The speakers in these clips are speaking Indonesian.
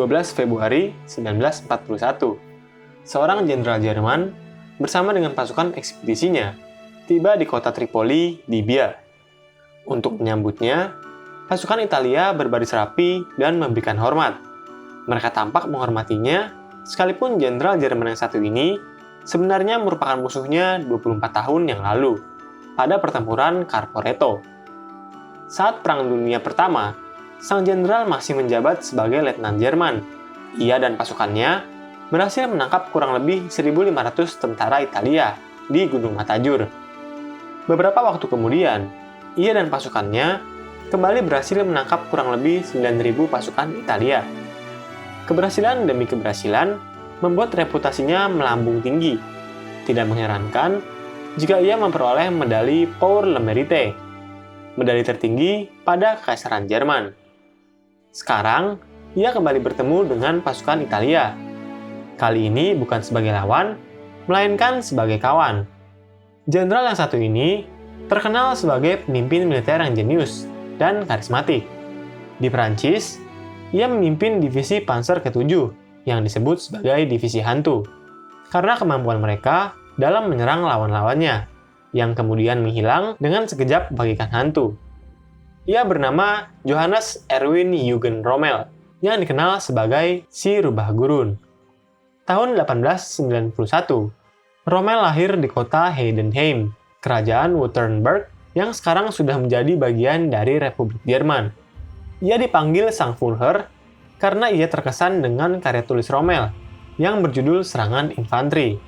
12 Februari 1941, seorang jenderal Jerman bersama dengan pasukan ekspedisinya tiba di kota Tripoli, Libya. Untuk menyambutnya, pasukan Italia berbaris rapi dan memberikan hormat. Mereka tampak menghormatinya, sekalipun jenderal Jerman yang satu ini sebenarnya merupakan musuhnya 24 tahun yang lalu, pada pertempuran Carporeto. Saat Perang Dunia Pertama, sang jenderal masih menjabat sebagai letnan Jerman. Ia dan pasukannya berhasil menangkap kurang lebih 1.500 tentara Italia di Gunung Matajur. Beberapa waktu kemudian, ia dan pasukannya kembali berhasil menangkap kurang lebih 9.000 pasukan Italia. Keberhasilan demi keberhasilan membuat reputasinya melambung tinggi. Tidak mengherankan jika ia memperoleh medali Pour le Mérite, medali tertinggi pada Kekaisaran Jerman. Sekarang, ia kembali bertemu dengan pasukan Italia. Kali ini bukan sebagai lawan, melainkan sebagai kawan. Jenderal yang satu ini terkenal sebagai pemimpin militer yang jenius dan karismatik. Di Perancis, ia memimpin divisi Panzer ke-7 yang disebut sebagai divisi hantu, karena kemampuan mereka dalam menyerang lawan-lawannya, yang kemudian menghilang dengan sekejap bagaikan hantu. Ia bernama Johannes Erwin Eugen Rommel, yang dikenal sebagai si Rubah Gurun. Tahun 1891, Rommel lahir di kota Heidenheim, kerajaan Württemberg yang sekarang sudah menjadi bagian dari Republik Jerman. Ia dipanggil Sang Führer karena ia terkesan dengan karya tulis Rommel yang berjudul Serangan Infanteri.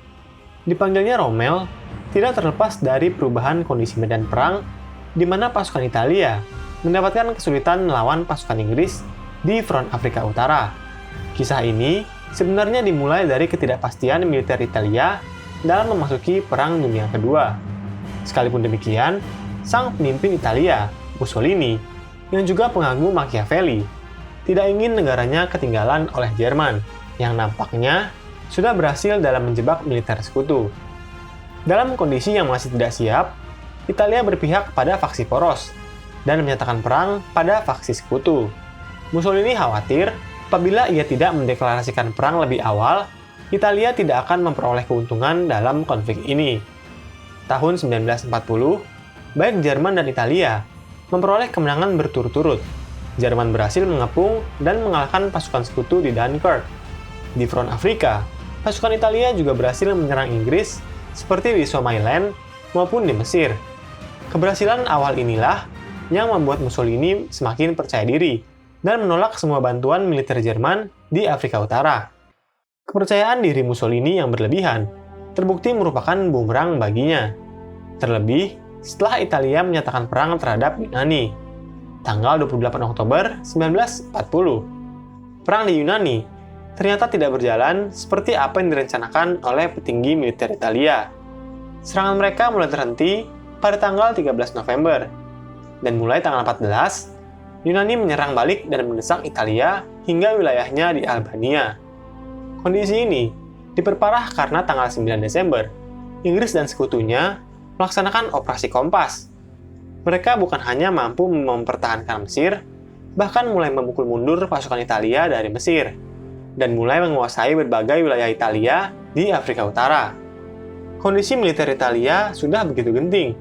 Dipanggilnya Rommel tidak terlepas dari perubahan kondisi medan perang di mana pasukan Italia mendapatkan kesulitan melawan pasukan Inggris di front Afrika Utara. Kisah ini sebenarnya dimulai dari ketidakpastian militer Italia dalam memasuki Perang Dunia Kedua. Sekalipun demikian, sang pemimpin Italia, Mussolini, yang juga pengagum Machiavelli, tidak ingin negaranya ketinggalan oleh Jerman, yang nampaknya sudah berhasil dalam menjebak militer sekutu. Dalam kondisi yang masih tidak siap, Italia berpihak pada faksi poros dan menyatakan perang pada faksi sekutu. Mussolini khawatir apabila ia tidak mendeklarasikan perang lebih awal, Italia tidak akan memperoleh keuntungan dalam konflik ini. Tahun 1940, baik Jerman dan Italia memperoleh kemenangan berturut-turut. Jerman berhasil mengepung dan mengalahkan pasukan sekutu di Dunkirk. Di front Afrika, pasukan Italia juga berhasil menyerang Inggris seperti di Somaliland maupun di Mesir. Keberhasilan awal inilah yang membuat Mussolini semakin percaya diri dan menolak semua bantuan militer Jerman di Afrika Utara. Kepercayaan diri Mussolini yang berlebihan terbukti merupakan bumerang baginya. Terlebih setelah Italia menyatakan perang terhadap Yunani tanggal 28 Oktober 1940. Perang di Yunani ternyata tidak berjalan seperti apa yang direncanakan oleh petinggi militer Italia. Serangan mereka mulai terhenti pada tanggal 13 November, dan mulai tanggal 14, Yunani menyerang balik dan mendesak Italia hingga wilayahnya di Albania. Kondisi ini diperparah karena tanggal 9 Desember, Inggris dan sekutunya melaksanakan operasi Kompas. Mereka bukan hanya mampu mempertahankan Mesir, bahkan mulai memukul mundur pasukan Italia dari Mesir, dan mulai menguasai berbagai wilayah Italia di Afrika Utara. Kondisi militer Italia sudah begitu genting.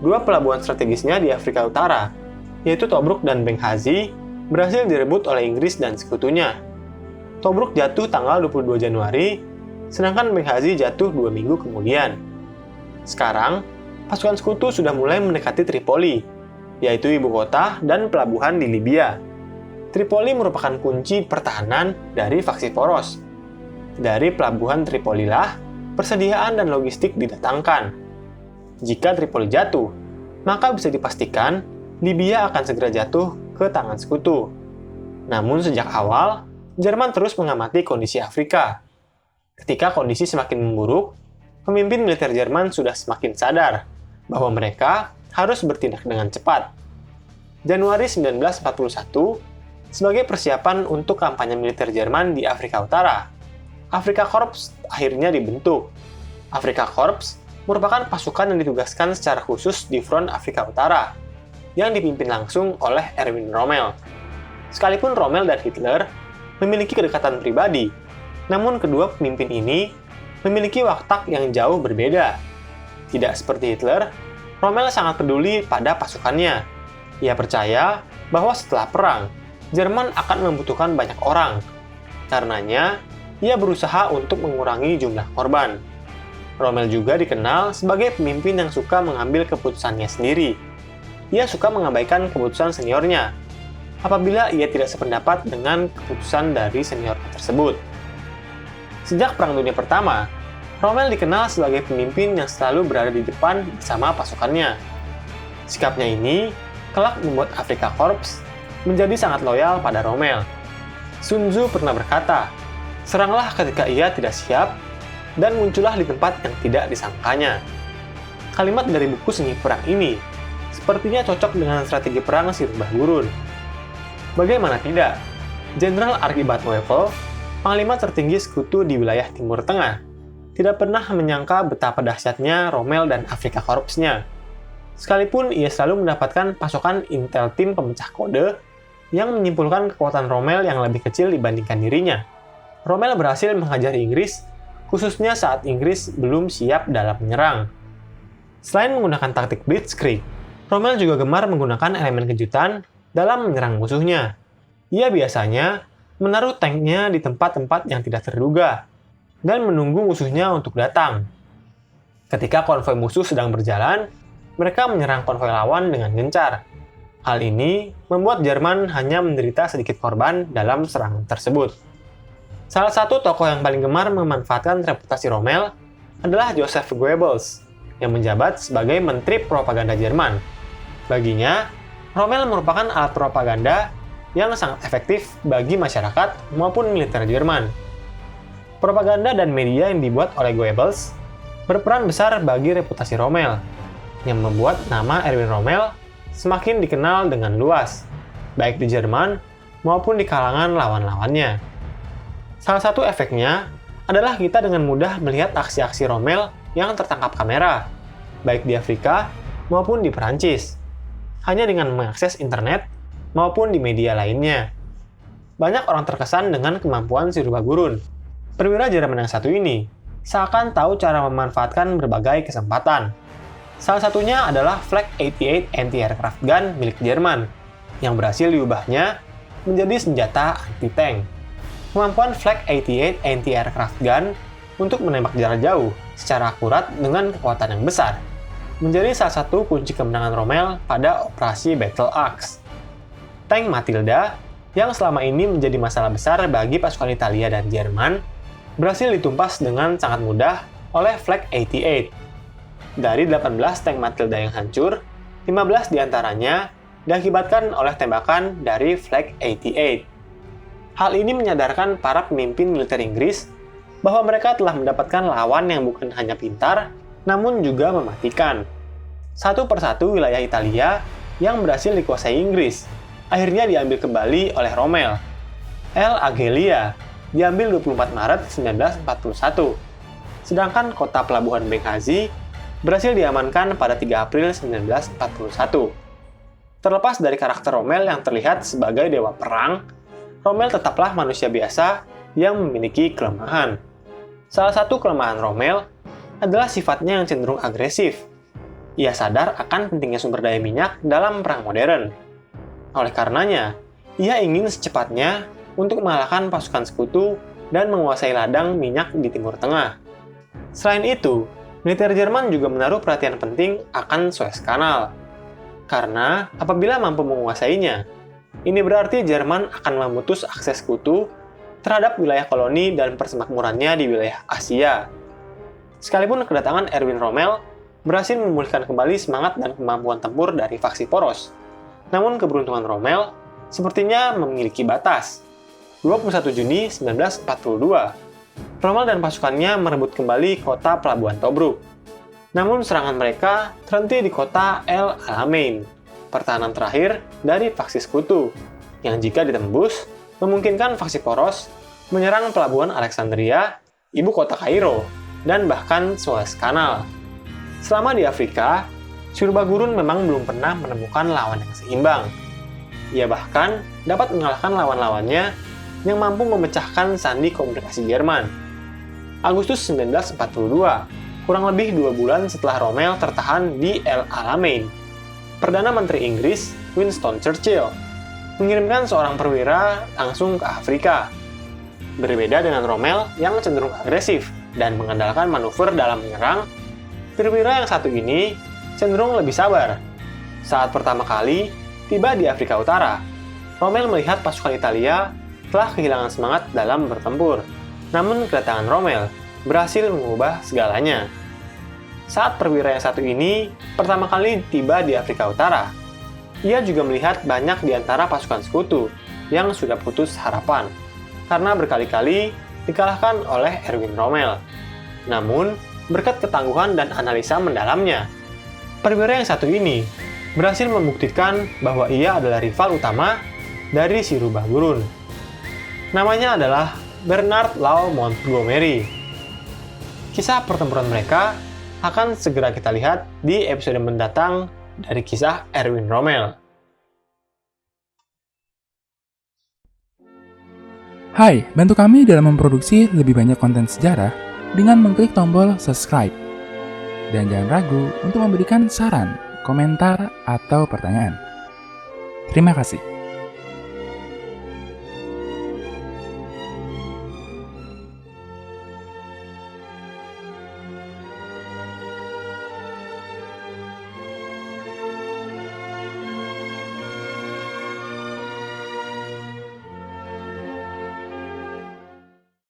Dua pelabuhan strategisnya di Afrika Utara, yaitu Tobruk dan Benghazi, berhasil direbut oleh Inggris dan sekutunya. Tobruk jatuh tanggal 22 Januari, sedangkan Benghazi jatuh 2 minggu kemudian. Sekarang, pasukan sekutu sudah mulai mendekati Tripoli, yaitu ibu kota dan pelabuhan di Libya. Tripoli merupakan kunci pertahanan dari faksi poros. Dari pelabuhan Tripolilah, persediaan dan logistik didatangkan. Jika Tripoli jatuh, maka bisa dipastikan Libya akan segera jatuh ke tangan sekutu. Namun sejak awal, Jerman terus mengamati kondisi Afrika. Ketika kondisi semakin memburuk, pemimpin militer Jerman sudah semakin sadar bahwa mereka harus bertindak dengan cepat. Januari 1941, sebagai persiapan untuk kampanye militer Jerman di Afrika Utara, Afrika Korps akhirnya dibentuk. Afrika Korps merupakan pasukan yang ditugaskan secara khusus di front Afrika Utara, yang dipimpin langsung oleh Erwin Rommel. Sekalipun Rommel dan Hitler memiliki kedekatan pribadi. Namun kedua pemimpin ini memiliki watak yang jauh berbeda. Tidak seperti Hitler, Rommel sangat peduli pada pasukannya. Ia percaya bahwa setelah perang, Jerman akan membutuhkan banyak orang. Karenanya, ia berusaha untuk mengurangi jumlah korban. Rommel juga dikenal sebagai pemimpin yang suka mengambil keputusannya sendiri. Ia suka mengabaikan keputusan seniornya apabila ia tidak sependapat dengan keputusan dari senior tersebut. Sejak Perang Dunia Pertama, Rommel dikenal sebagai pemimpin yang selalu berada di depan bersama pasukannya. Sikapnya ini kelak membuat Afrika Korps menjadi sangat loyal pada Rommel. Sun Tzu pernah berkata, "Seranglah ketika ia tidak siap, dan muncullah di tempat yang tidak disangkanya." Kalimat dari buku Seni Perang ini sepertinya cocok dengan strategi perang si rubah gurun. Bagaimana tidak, Jenderal Archibald Wavell, panglima tertinggi sekutu di wilayah Timur Tengah, tidak pernah menyangka betapa dahsyatnya Rommel dan Afrika Korpsnya. Sekalipun ia selalu mendapatkan pasokan intel tim pemecah kode yang menyimpulkan kekuatan Rommel yang lebih kecil dibandingkan dirinya. Rommel berhasil menghajar Inggris, khususnya saat Inggris belum siap dalam menyerang. Selain menggunakan taktik Blitzkrieg, Rommel juga gemar menggunakan elemen kejutan dalam menyerang musuhnya. Ia biasanya menaruh tanknya di tempat-tempat yang tidak terduga dan menunggu musuhnya untuk datang. Ketika konvoi musuh sedang berjalan, mereka menyerang konvoi lawan dengan gencar. Hal ini membuat Jerman hanya menderita sedikit korban dalam serangan tersebut. Salah satu tokoh yang paling gemar memanfaatkan reputasi Rommel adalah Joseph Goebbels, yang menjabat sebagai Menteri Propaganda Jerman. Baginya, Rommel merupakan alat propaganda yang sangat efektif bagi masyarakat maupun militer Jerman. Propaganda dan media yang dibuat oleh Goebbels berperan besar bagi reputasi Rommel, yang membuat nama Erwin Rommel semakin dikenal dengan luas, baik di Jerman maupun di kalangan lawan-lawannya. Salah satu efeknya adalah kita dengan mudah melihat aksi-aksi Rommel yang tertangkap kamera, baik di Afrika maupun di Perancis, hanya dengan mengakses internet maupun di media lainnya. Banyak orang terkesan dengan kemampuan si rubah gurun. Perwira Jerman yang satu ini seakan tahu cara memanfaatkan berbagai kesempatan. Salah satunya adalah Flak 88 anti-aircraft gun milik Jerman, yang berhasil diubahnya menjadi senjata anti-tank. Kemampuan Flak 88 anti-aircraft gun untuk menembak jarak jauh secara akurat dengan kekuatan yang besar menjadi salah satu kunci kemenangan Rommel pada operasi Battle Axe. Tank Matilda, yang selama ini menjadi masalah besar bagi pasukan Italia dan Jerman, berhasil ditumpas dengan sangat mudah oleh Flak 88. Dari 18 tank Matilda yang hancur, 15 diantaranya diakibatkan oleh tembakan dari Flak 88. Hal ini menyadarkan para pemimpin militer Inggris bahwa mereka telah mendapatkan lawan yang bukan hanya pintar, namun juga mematikan. Satu persatu wilayah Italia yang berhasil dikuasai Inggris akhirnya diambil kembali oleh Rommel. El Aghelia diambil 24 Maret 1941, sedangkan kota pelabuhan Benghazi berhasil diamankan pada 3 April 1941. Terlepas dari karakter Rommel yang terlihat sebagai dewa perang, Rommel tetaplah manusia biasa yang memiliki kelemahan. Salah satu kelemahan Rommel adalah sifatnya yang cenderung agresif. Ia sadar akan pentingnya sumber daya minyak dalam perang modern. Oleh karenanya, ia ingin secepatnya untuk mengalahkan pasukan sekutu dan menguasai ladang minyak di Timur Tengah. Selain itu, militer Jerman juga menaruh perhatian penting akan Suez Canal. Karena apabila mampu menguasainya, ini berarti Jerman akan memutus akses sekutu terhadap wilayah koloni dan persemakmurannya di wilayah Asia. Sekalipun kedatangan Erwin Rommel berhasil memulihkan kembali semangat dan kemampuan tempur dari faksi poros, namun keberuntungan Rommel sepertinya memiliki batas. 21 Juni 1942, Rommel dan pasukannya merebut kembali kota pelabuhan Tobruk. Namun serangan mereka terhenti di kota El Alamein, pertahanan terakhir dari faksi sekutu, yang jika ditembus, memungkinkan faksi poros menyerang pelabuhan Alexandria, ibu kota Kairo, dan bahkan Suez Canal. Selama di Afrika, Syurba Gurun memang belum pernah menemukan lawan yang seimbang. Ia bahkan dapat mengalahkan lawan-lawannya yang mampu memecahkan sandi komunikasi Jerman. Agustus 1942, kurang lebih 2 bulan setelah Rommel tertahan di El Alamein, Perdana Menteri Inggris Winston Churchill mengirimkan seorang perwira langsung ke Afrika. Berbeda dengan Rommel yang cenderung agresif dan mengandalkan manuver dalam menyerang, perwira yang satu ini cenderung lebih sabar. Saat pertama kali tiba di Afrika Utara, Rommel melihat pasukan Italia telah kehilangan semangat dalam bertempur. Namun kedatangan Rommel berhasil mengubah segalanya. Saat perwira yang satu ini pertama kali tiba di Afrika Utara, ia juga melihat banyak di antara pasukan sekutu yang sudah putus harapan karena berkali-kali dikalahkan oleh Erwin Rommel. Namun, berkat ketangguhan dan analisa mendalamnya, perwira yang satu ini berhasil membuktikan bahwa ia adalah rival utama dari si rubah gurun. Namanya adalah Bernard Law Montgomery. Kisah pertempuran mereka akan segera kita lihat di episode mendatang dari kisah Erwin Rommel. Hai, bantu kami dalam memproduksi lebih banyak konten sejarah dengan mengklik tombol subscribe. Dan jangan ragu untuk memberikan saran, komentar, atau pertanyaan. Terima kasih.